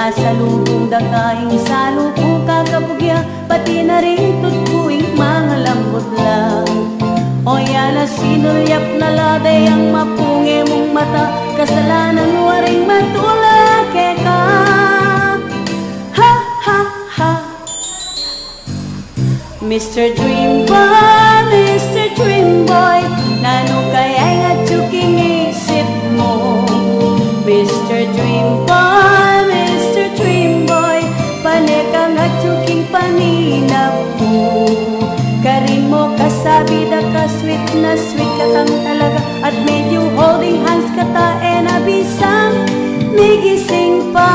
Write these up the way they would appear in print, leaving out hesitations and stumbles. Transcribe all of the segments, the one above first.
Masalubong dakaing salubong kakabugya, pati na rin tutkuing mga lambot lang. O yan na sinulyap na laday ang mapungi mong mata, kasalanan waring matulake ka. Ha ha ha. Mr. Dream Boy, Mr. Dream Boy, nano kaya nga tsuking isip mo? Mr. Dream Boy, Mr. Dream Boy, paneka nga tsuking paninap mo. Karin mo kasabi da ka sweet na sweet ka kang talaga, at medyo holding hands ka ta e nabisang migising pa.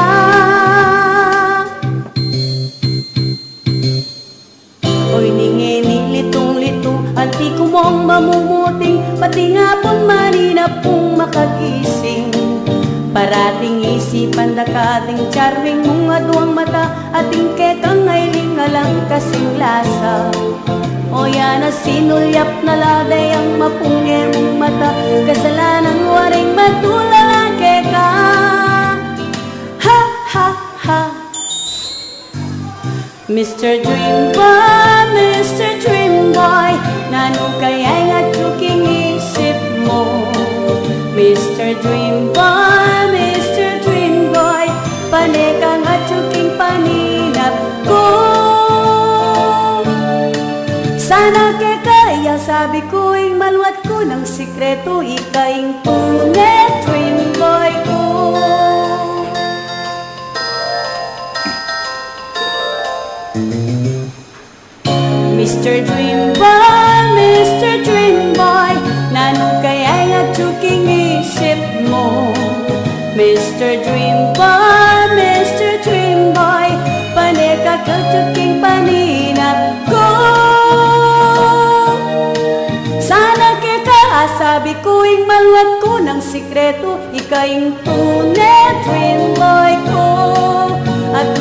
Oy ningini litong-litong, anti ko mong mamumuting, pati nga pong maninap pong makagising. Parating isipan da ka ating charming mong aduang mata, ating kekang ay lingalang kasing lasa. O yan na sinulyap na laday ang mapungi mong mata, kasalanan waring matulake ka. Ha ha ha. Mr. Dream Boy, Mr. Dream Boy, nano kaya nga tsuking isip mo? Mr. Dream Boy, Mr. Dream Boy, paneka nga tsuking paninap ko. Sana ke kaya sabi ko'y maluwat ko ng sikreto, ikaing tunay dream boy ko. Mr. Dream Boy, Mr. Dream Boy, nano kaya nga tsuking isip mo? Mr. Dream Boy, Mr. Dream Boy, paneka ka tsuking paninap ko. Sana kita sabi ko'y maluwat ko ng sikreto, ikaing tunay dream boy ko. At